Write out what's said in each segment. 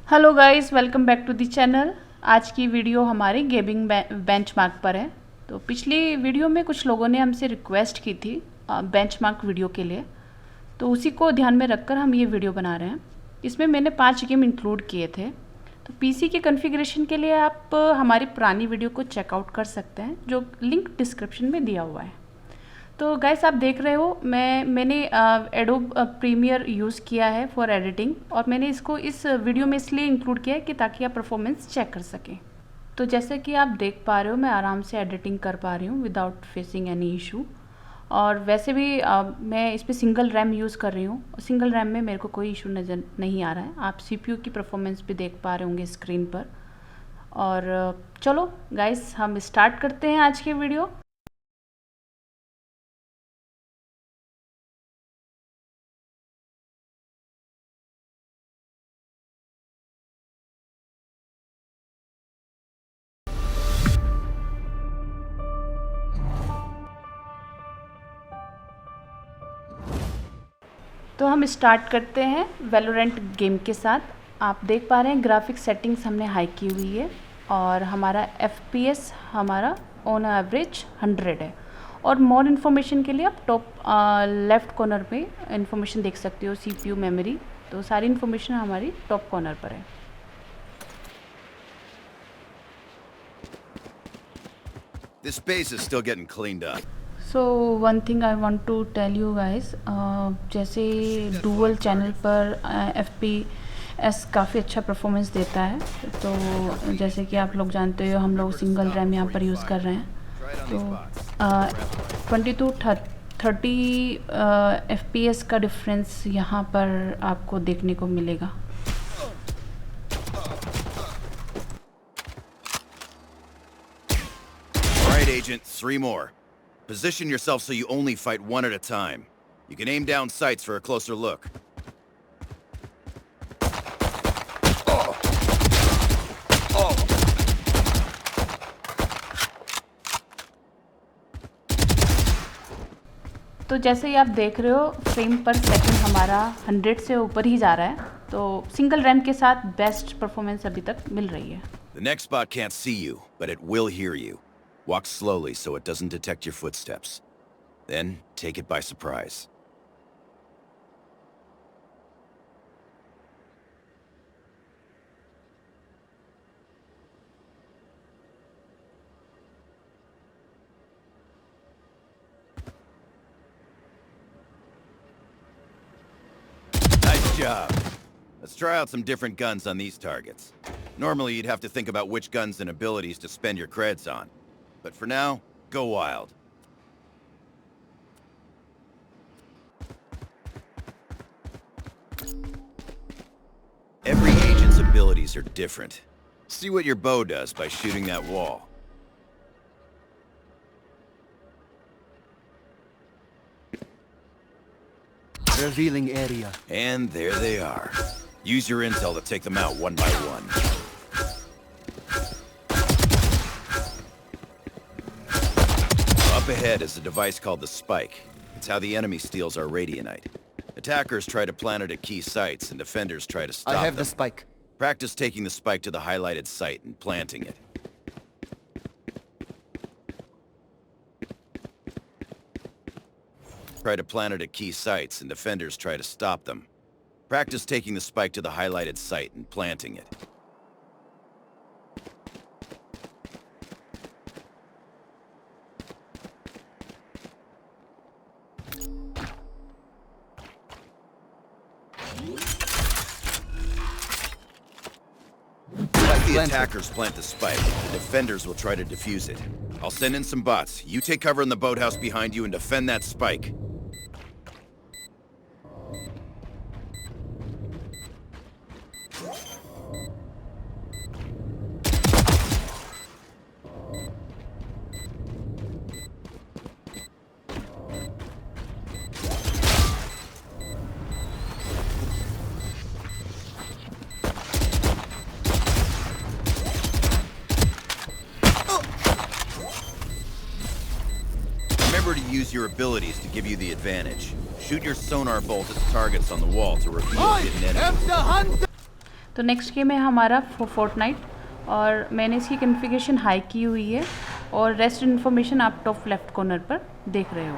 Hello guys, welcome back to the channel. आज की video हमारी गेमिंग बेंचमार्क पर है। तो पिछली वीडियो में कुछ लोगों ने हमसे रिक्वेस्ट की थी बेंचमार्क वीडियो के लिए, तो उसी को ध्यान में रखकर हम ये वीडियो बना रहे हैं। इसमें मैंने 5 गेम इंक्लूड किए थे। तो पीसी के कॉन्फ़िगरेशन के लिए आप हमारी पुरानी वीडियो को चेकआउट कर सकते हैं, जो लिंक डिस्क्रिप्शन में दिया हुआ है। तो गाइस, आप देख रहे हो मैंने एडोब प्रीमियर यूज़ किया है फॉर एडिटिंग, और मैंने इसको इस वीडियो में इसलिए इंक्लूड किया है कि ताकि आप परफॉर्मेंस चेक कर सकें। तो जैसे कि आप देख पा रहे हो, मैं आराम से एडिटिंग कर पा रही हूँ विदाउट फेसिंग एनी इशू। और वैसे भी मैं इस पर सिंगल रैम यूज़ कर रही हूँ। सिंगल रैम में मेरे को कोई इशू नज़र नहीं आ रहा है। आप सीपीयू की परफॉर्मेंस भी देख पा रहे होंगे स्क्रीन पर। और चलो गाइस, हम स्टार्ट करते हैं आज की वीडियो। तो हम स्टार्ट करते हैं वैलोरेंट गेम के साथ। आप देख पा रहे हैं ग्राफिक सेटिंग्स हमने हाई की हुई है, और हमारा एफपीएस हमारा ऑन एवरेज 100 है। और मोर इन्फॉर्मेशन के लिए आप टॉप लेफ़्ट कॉर्नर पे इन्फॉर्मेशन देख सकते हो, सीपीयू मेमोरी। तो सारी इन्फॉर्मेशन हमारी टॉप कॉर्नर पर है। This base is still getting cleaned up. So one thing I want to tell you guys, जैसे डुअल चैनल पर FPS काफ़ी अच्छा परफॉर्मेंस देता है। तो जैसे कि आप लोग जानते हो, हम लोग सिंगल रैम यहाँ पर यूज़ कर रहे हैं। तो 20 to 30 FPS का डिफरेंस यहाँ पर आपको देखने को मिलेगा। All right, Agent, 3 more. Position yourself so you only fight one at a time. You can aim down sights for a closer look. तो जैसे ही आप देख रहे हो, फ्रेम पर सेकंड हमारा 100 से ऊपर ही जा रहा है। तो सिंगल रैम के साथ बेस्ट परफॉर्मेंस अभी तक मिल रही है। The next bot can't see you, but it will hear you. Walk slowly so it doesn't detect your footsteps. Then, take it by surprise. Nice job. Let's try out some different guns on these targets. Normally, you'd have to think about which guns and abilities to spend your creds on. But for now, go wild. Every agent's abilities are different. See what your bow does by shooting that wall. Revealing area. And there they are. Use your intel to take them out one by one. Up ahead is a device called the Spike. It's how the enemy steals our radionite. Attackers try to plant it at key sites, and defenders try to stop I have them. the spike. Practice taking the spike to the highlighted site and planting it. Try to plant it at key sites, and defenders try to stop them. Practice taking the spike to the highlighted site and planting it. Let the attackers plant the spike. The defenders will try to defuse it. I'll send in some bots. You take cover in the boathouse behind you and defend that spike. Remember to use your abilities to give you the advantage. Shoot your sonar bolt at targets on the wall to reveal hidden enemies. तो next game है हमारा Fortnite, और मैंने इसकी configuration high की हुई है, और रेस्ट इन्फॉर्मेशन आप टॉप लेफ़्ट कॉर्नर पर देख रहे हो।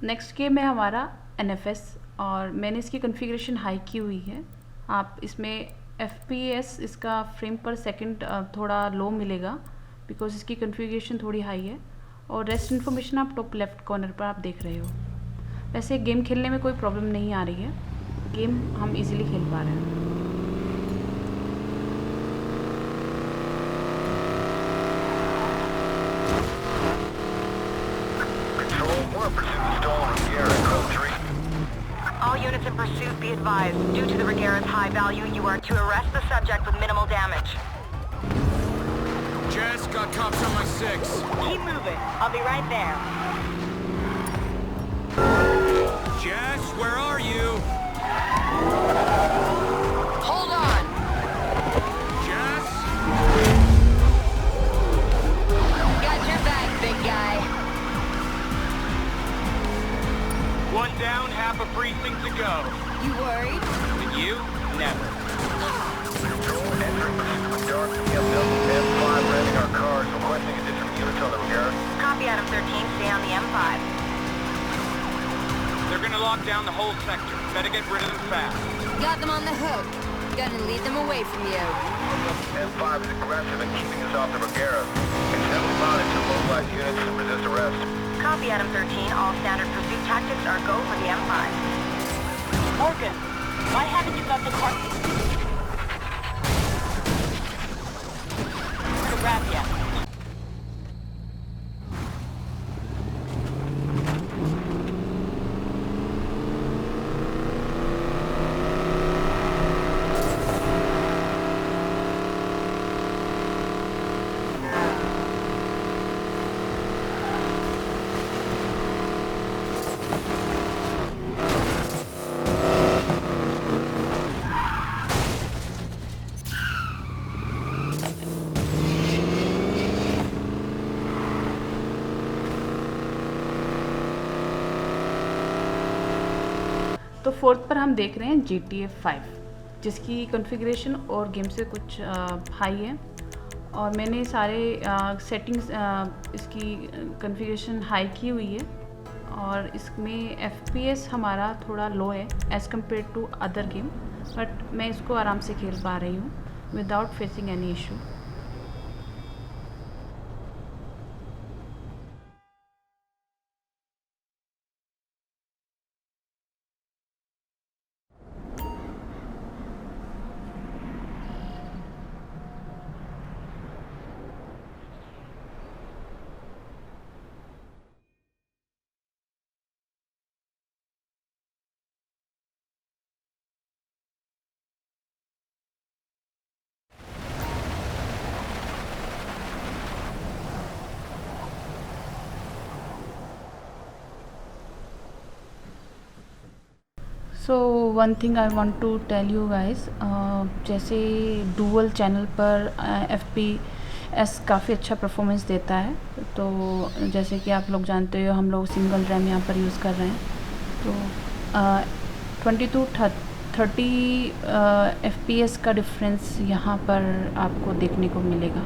नेक्स्ट गेम है हमारा NFS, और मैंने इसकी कॉन्फ़िगरेशन हाई की हुई है। आप इसमें FPS इसका फ्रेम पर सेकंड थोड़ा लो मिलेगा, बिकॉज इसकी कॉन्फ़िगरेशन थोड़ी हाई है, और रेस्ट इन्फॉर्मेशन आप टॉप लेफ़्ट कॉर्नर पर आप देख रहे हो। वैसे गेम खेलने में कोई प्रॉब्लम नहीं आ रही है, गेम हम इजीली खेल पा रहे हैं। All units in pursuit be advised. Due to the Regera's high value, you are to arrest the subject with minimal damage. Jess, got cops on my 6. Keep moving. I'll be right there. Jess, where are you? Hold on! Jess? Got your back, big guy. One down, half a precinct to go. You worried? And you? Never. Control, entering pursuit with dark M5, ramming our cars, requesting additional units on the Regera. Copy Adam 13, stay on the M5. They're gonna lock down the whole sector. Better get rid of them fast. Got them on the hook. Gonna lead them away from you. M5 is aggressive and keeping us off the Regera. It's heavily mounted to mobilize units and resist arrest. Copy Adam 13, all standard pursuit tactics are go for the M5. Morgan, why haven't you got the car? To wrap ya. तो fourth पर हम देख रहे हैं GTA 5, जिसकी configuration और game से कुछ हाई है, और मैंने सारे सेटिंग्स इसकी कॉन्फ़िगरेशन हाई की हुई है, और इसमें FPS हमारा थोड़ा लो है as compare to other game, but मैं इसको आराम से खेल पा रही हूँ without facing any issue. So one thing I want to tell you guys, जैसे डुअल चैनल पर FPS काफ़ी अच्छा परफॉर्मेंस देता है, तो जैसे कि आप लोग जानते हो हम लोग सिंगल रैम यहाँ पर यूज़ कर रहे हैं, तो 20 to 30 FPS का डिफरेंस यहाँ पर आपको देखने को मिलेगा।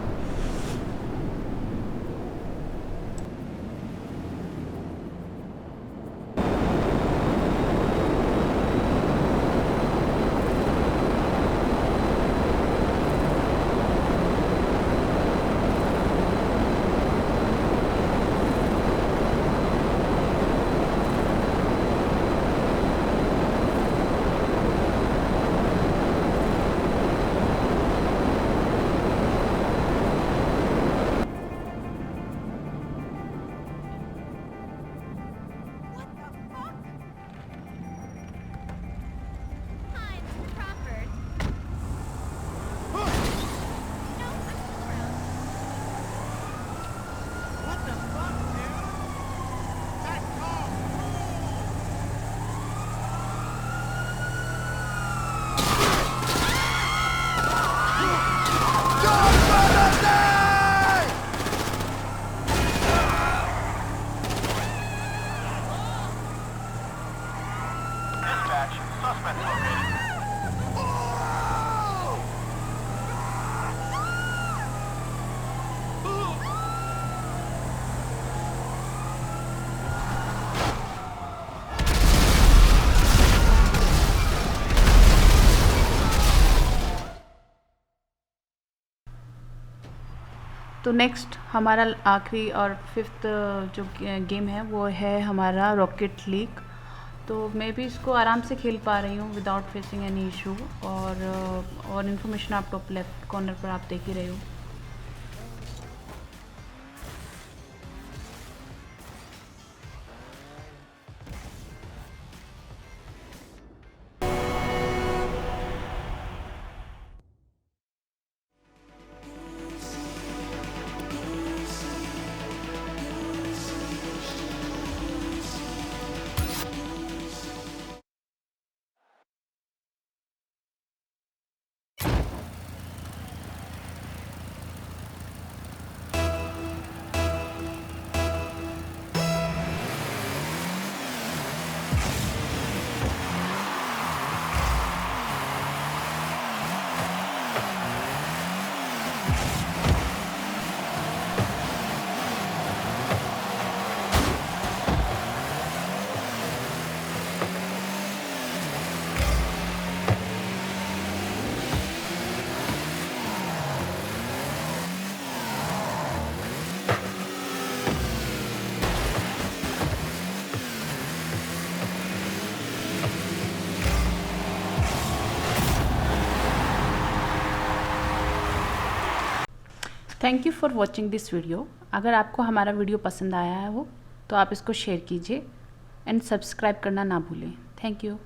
Dispatch, suspect located. तो नेक्स्ट हमारा आखिरी और फिफ्थ जो गेम है वो है हमारा रॉकेट लीग। तो मैं भी इसको आराम से खेल पा रही हूँ विदाउट फेसिंग एनी इशू। और इन्फॉर्मेशन आप टॉप लेफ्ट कॉर्नर पर आप देख ही रहे हो। Thank you for watching this video. अगर आपको हमारा वीडियो पसंद आया हो तो आप इसको शेयर कीजिए एंड सब्सक्राइब करना ना भूलें। Thank you.